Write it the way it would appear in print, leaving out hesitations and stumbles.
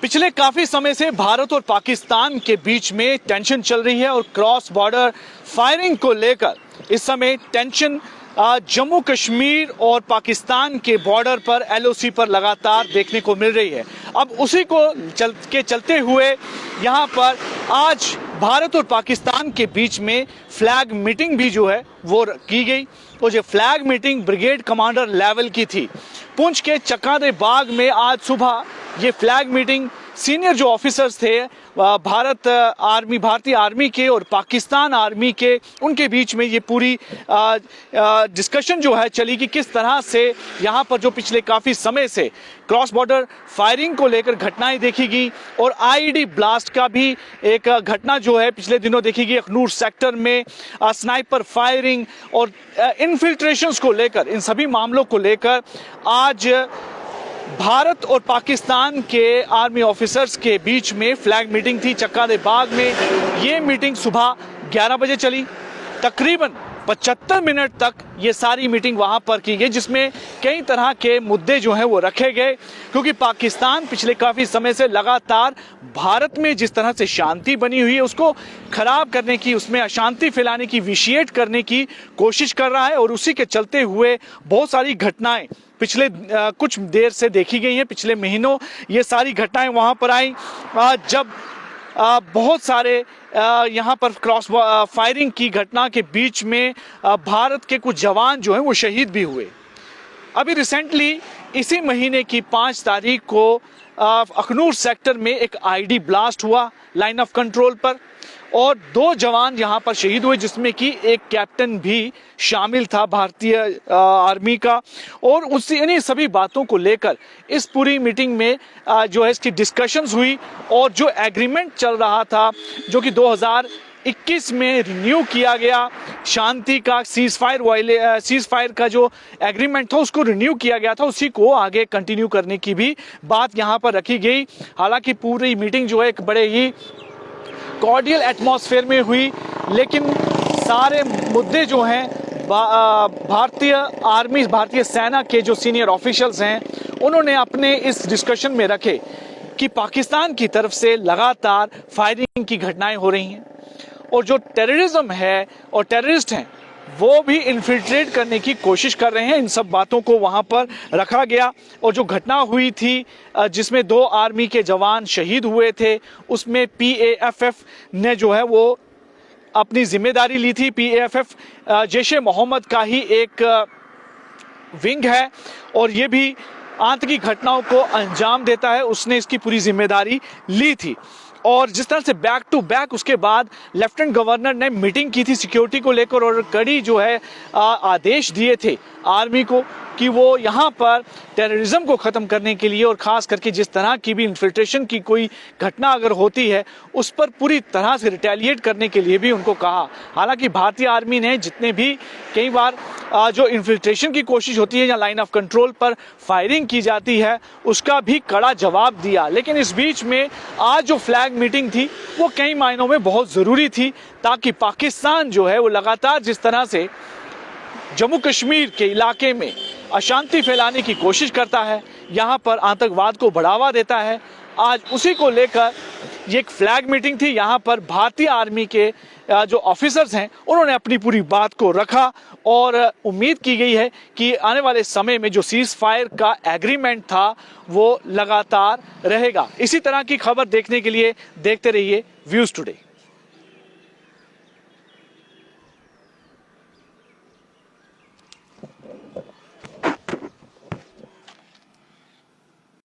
पिछले काफी समय से भारत और पाकिस्तान के बीच में टेंशन चल रही है और क्रॉस बॉर्डर फायरिंग को लेकर इस समय टेंशन जम्मू कश्मीर और पाकिस्तान के बॉर्डर पर एलओसी पर लगातार देखने को मिल रही है। अब उसी को चलते हुए यहाँ पर आज भारत और पाकिस्तान के बीच में फ्लैग मीटिंग भी जो है वो की गई और ये flag meeting brigade commander level की थी। पुंछ के चक्का दे बाग में आज सुबह ये फ्लैग मीटिंग सीनियर जो ऑफिसर्स थे भारतीय आर्मी के और पाकिस्तान आर्मी के, उनके बीच में ये पूरी डिस्कशन जो है चली कि किस तरह से यहाँ पर जो पिछले काफ़ी समय से क्रॉस बॉर्डर फायरिंग को लेकर घटनाएं देखी गई और आईईडी ब्लास्ट का भी एक घटना जो है पिछले दिनों देखी गई अखनूर सेक्टर में, स्नाइपर फायरिंग और इन्फिल्ट्रेशंस को लेकर, इन सभी मामलों को लेकर आज भारत और पाकिस्तान के आर्मी ऑफिसर्स के बीच में फ्लैग मीटिंग थी चक्का दे बाग में। ये मीटिंग सुबह 11 बजे चली, तकरीबन 75 मिनट तक ये सारी मीटिंग वहां पर की गई, जिसमें कई तरह के मुद्दे जो हैं वो रखे गए, क्योंकि पाकिस्तान पिछले काफ़ी समय से लगातार भारत में जिस तरह से शांति बनी हुई है उसको खराब करने की, उसमें अशांति फैलाने की, विशिएट करने की कोशिश कर रहा है और उसी के चलते हुए बहुत सारी घटनाएं पिछले कुछ देर से देखी गई हैं। पिछले महीनों ये सारी घटनाएं वहां पर आई जब बहुत सारे यहाँ पर क्रॉस फायरिंग की घटना के बीच में भारत के कुछ जवान जो हैं वो शहीद भी हुए। अभी रिसेंटली इसी महीने की 5 तारीख को अखनूर सेक्टर में एक आईडी ब्लास्ट हुआ लाइन ऑफ कंट्रोल पर और 2 जवान यहाँ पर शहीद हुए, जिसमें कि एक कैप्टन भी शामिल था भारतीय आर्मी का। और उसी इन्हीं सभी बातों को लेकर इस पूरी मीटिंग में जो है इसकी डिस्कशंस हुई और जो एग्रीमेंट चल रहा था जो कि 2021 में रिन्यू किया गया, शांति का सीज फायर का जो एग्रीमेंट था उसको रिन्यू किया गया था, उसी को आगे कंटिन्यू करने की भी बात यहाँ पर रखी गई। हालांकि पूरी मीटिंग जो है एक बड़े ही कॉर्डियल एटमॉस्फेयर में हुई, लेकिन सारे मुद्दे जो हैं भारतीय आर्मी, भारतीय सेना के जो सीनियर ऑफिशियल्स हैं उन्होंने अपने इस डिस्कशन में रखे कि पाकिस्तान की तरफ से लगातार फायरिंग की घटनाएं हो रही हैं और जो टेररिज्म है और टेररिस्ट हैं वो भी इन्फिल्ट्रेट करने की कोशिश कर रहे हैं। इन सब बातों को वहां पर रखा गया और जो घटना हुई थी जिसमें 2 आर्मी के जवान शहीद हुए थे, उसमें पीएएफएफ ने जो है वो अपनी जिम्मेदारी ली थी। पीएएफएफ जैश-ए मोहम्मद का ही एक विंग है और ये भी आतंकी घटनाओं को अंजाम देता है, उसने इसकी पूरी जिम्मेदारी ली थी। और जिस तरह से बैक टू बैक उसके बाद लेफ्टिनेंट गवर्नर ने मीटिंग की थी सिक्योरिटी को लेकर और कड़ी जो है आदेश दिए थे आर्मी को कि वो यहाँ पर टेररिज्म को ख़त्म करने के लिए और ख़ास करके जिस तरह की भी इन्फिल्ट्रेशन की कोई घटना अगर होती है उस पर पूरी तरह से रिटेलिएट करने के लिए भी उनको कहा। हालांकि भारतीय आर्मी ने जितने भी कई बार जो इन्फिल्ट्रेशन की कोशिश होती है या लाइन ऑफ कंट्रोल पर फायरिंग की जाती है उसका भी कड़ा जवाब दिया। लेकिन इस बीच में आज जो फ्लैग मीटिंग थी वो कई मायनों में बहुत ज़रूरी थी, ताकि पाकिस्तान जो है वो लगातार जिस तरह से जम्मू कश्मीर के इलाके में अशांति फैलाने की कोशिश करता है, यहाँ पर आतंकवाद को बढ़ावा देता है, आज उसी को लेकर ये एक फ्लैग मीटिंग थी। यहाँ पर भारतीय आर्मी के जो ऑफिसर्स हैं उन्होंने अपनी पूरी बात को रखा और उम्मीद की गई है कि आने वाले समय में जो सीज फायर का एग्रीमेंट था वो लगातार रहेगा। इसी तरह की खबर देखने के लिए देखते रहिए व्यूज टुडे।